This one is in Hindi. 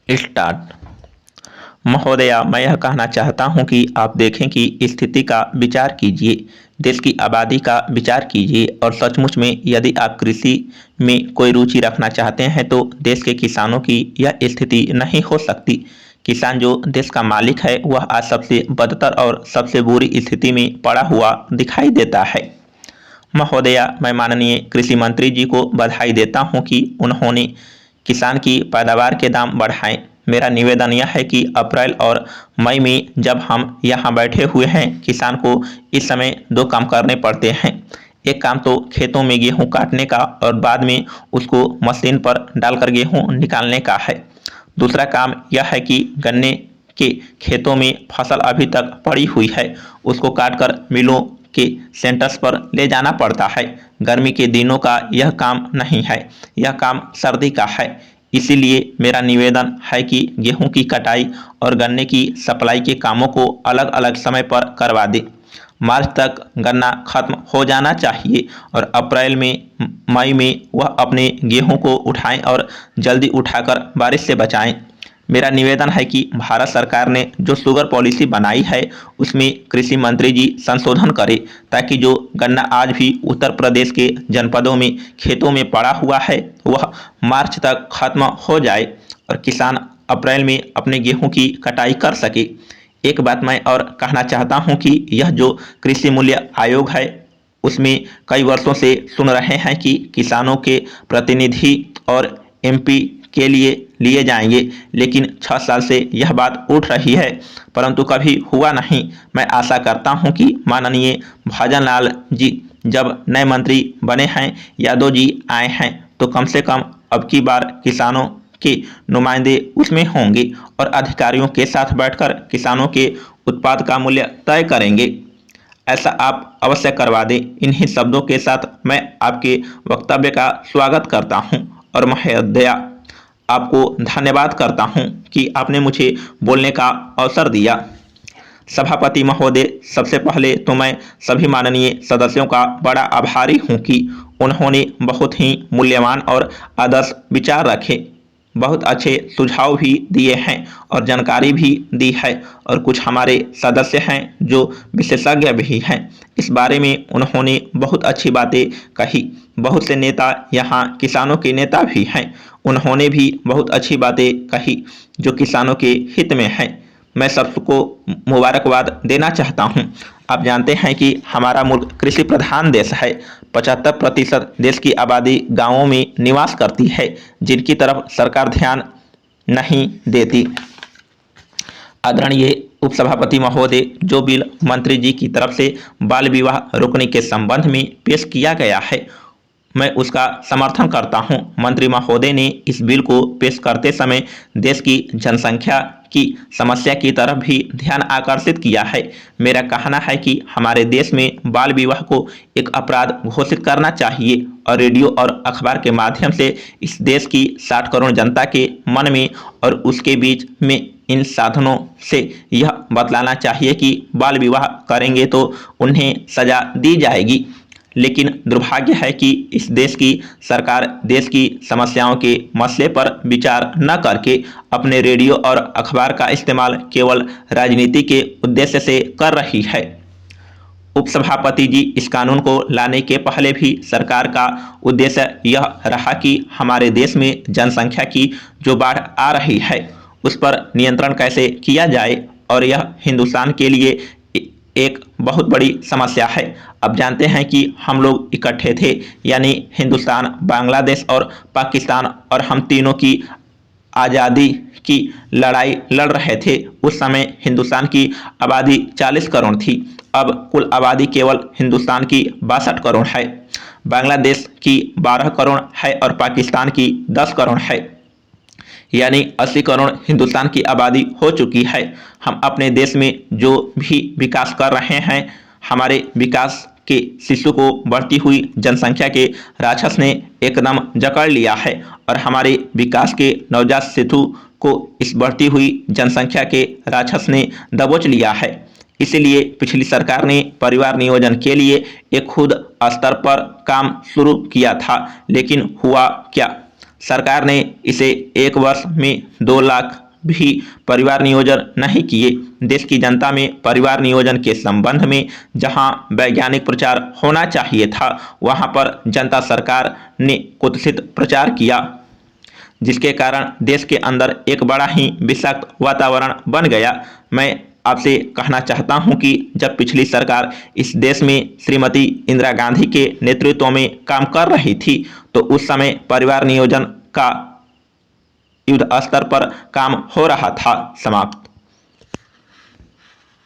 स्टार्ट। महोदया, मैं यह कहना चाहता हूं कि आप देखें कि स्थिति का विचार कीजिए, देश की आबादी का विचार कीजिए और सचमुच में यदि आप कृषि में कोई रुचि रखना चाहते हैं तो देश के किसानों की यह स्थिति नहीं हो सकती। किसान जो देश का मालिक है वह आज सबसे बदतर और सबसे बुरी स्थिति में पड़ा हुआ दिखाई देता है। महोदया, मैं माननीय कृषि मंत्री जी को बधाई देता हूं कि उन्होंने किसान की पैदावार के दाम बढ़ाए। मेरा निवेदन यह है कि अप्रैल और मई में जब हम यहाँ बैठे हुए हैं, किसान को इस समय दो काम करने पड़ते हैं। एक काम तो खेतों में गेहूं काटने का और बाद में उसको मशीन पर डालकर गेहूं निकालने का है। दूसरा काम यह है कि गन्ने के खेतों में फसल अभी तक पड़ी हुई है, उसको काटकर मिलों के सेंटर्स पर ले जाना पड़ता है। गर्मी के दिनों का यह काम नहीं है, यह काम सर्दी का है। इसीलिए मेरा निवेदन है कि गेहूं की कटाई और गन्ने की सप्लाई के कामों को अलग अलग समय पर करवा दें। मार्च तक गन्ना खत्म हो जाना चाहिए और अप्रैल में मई में वह अपने गेहूं को उठाएं और जल्दी उठाकर बारिश से बचाएं। मेरा निवेदन है कि भारत सरकार ने जो शुगर पॉलिसी बनाई है उसमें कृषि मंत्री जी संशोधन करें, ताकि जो गन्ना आज भी उत्तर प्रदेश के जनपदों में खेतों में पड़ा हुआ है वह मार्च तक खत्म हो जाए और किसान अप्रैल में अपने गेहूं की कटाई कर सके। एक बात मैं और कहना चाहता हूं कि यह जो कृषि मूल्य आयोग है उसमें कई वर्षों से सुन रहे हैं कि किसानों के प्रतिनिधि और एमपी के लिए जाएंगे, लेकिन 6 साल से यह बात उठ रही है परंतु कभी हुआ नहीं। मैं आशा करता हूं कि माननीय भजन लाल जी जब नए मंत्री बने हैं, यादव जी आए हैं, तो कम से कम अब की बार किसानों के नुमाइंदे उसमें होंगे और अधिकारियों के साथ बैठकर किसानों के उत्पाद का मूल्य तय करेंगे। ऐसा आप अवश्य करवा दें। इन्हीं शब्दों के साथ मैं आपके वक्तव्य का स्वागत करता हूं और महोदया आपको धन्यवाद करता हूं कि आपने मुझे बोलने का अवसर दिया। सभापति महोदय, सबसे पहले तो मैं सभी माननीय सदस्यों का बड़ा आभारी हूं कि उन्होंने बहुत ही मूल्यवान और आदर्श विचार रखे, बहुत अच्छे सुझाव भी दिए हैं और जानकारी भी दी है और कुछ हमारे सदस्य हैं जो विशेषज्ञ भी हैं। इस बारे में उन्होंने बहुत अच्छी बातें कही। बहुत से नेता यहाँ किसानों के नेता भी हैं, उन्होंने भी बहुत अच्छी बातें कही जो किसानों के हित में हैं। मैं सबको मुबारकबाद देना चाहता हूं। आप जानते हैं कि हमारा मुल्क कृषि प्रधान देश है। 75% देश की आबादी गांवों में निवास करती है, जिनकी तरफ सरकार ध्यान नहीं देती। आदरणीय उपसभापति महोदय, जो बिल मंत्री जी की तरफ से बाल विवाह रोकने के संबंध में पेश किया गया है, मैं उसका समर्थन करता हूं। मंत्री महोदय ने इस बिल को पेश करते समय देश की जनसंख्या की समस्या की तरफ भी ध्यान आकर्षित किया है। मेरा कहना है कि हमारे देश में बाल विवाह को एक अपराध घोषित करना चाहिए और रेडियो और अखबार के माध्यम से इस देश की 60 करोड़ जनता के मन में और उसके बीच में इन साधनों से यह बतलाना चाहिए कि बाल विवाह करेंगे तो उन्हें सजा दी जाएगी। लेकिन दुर्भाग्य है कि इस देश की सरकार देश की समस्याओं के मसले पर विचार न करके अपने रेडियो और अखबार का इस्तेमाल केवल राजनीति के उद्देश्य से कर रही है। उपसभापति जी, इस कानून को लाने के पहले भी सरकार का उद्देश्य यह रहा कि हमारे देश में जनसंख्या की जो बाढ़ आ रही है उस पर नियंत्रण कैसे किया जाए और यह हिंदुस्तान के लिए एक बहुत बड़ी समस्या है। अब जानते हैं कि हम लोग इकट्ठे थे, यानी हिंदुस्तान, बांग्लादेश और पाकिस्तान, और हम तीनों की आज़ादी की लड़ाई लड़ रहे थे। उस समय हिंदुस्तान की आबादी 40 करोड़ थी, अब कुल आबादी केवल हिंदुस्तान की 62 करोड़ है, बांग्लादेश की 12 करोड़ है और पाकिस्तान की 10 करोड़ है, यानी 80 करोड़ हिंदुस्तान की आबादी हो चुकी है। हम अपने देश में जो भी विकास कर रहे हैं, हमारे विकास के शिशु को बढ़ती हुई जनसंख्या के राक्षस ने एकदम जकड़ लिया है और हमारे विकास के नवजात शिशु को इस बढ़ती हुई जनसंख्या के राक्षस ने दबोच लिया है। इसलिए पिछली सरकार ने परिवार नियोजन के लिए एक खुद स्तर पर काम शुरू किया था, लेकिन हुआ क्या, सरकार ने इसे 1 वर्ष में 2 लाख भी परिवार नियोजन नहीं किए। देश की जनता में परिवार नियोजन के संबंध में जहां वैज्ञानिक प्रचार होना चाहिए था, वहां पर जनता सरकार ने कुत्सित प्रचार किया, जिसके कारण देश के अंदर एक बड़ा ही विषाक्त वातावरण बन गया। मैं आपसे कहना चाहता हूं कि जब पिछली सरकार इस देश में श्रीमती इंदिरा गांधी के नेतृत्व में काम कर रही थी, तो उस समय परिवार नियोजन का युद्ध स्तर पर काम हो रहा था। समाप्त।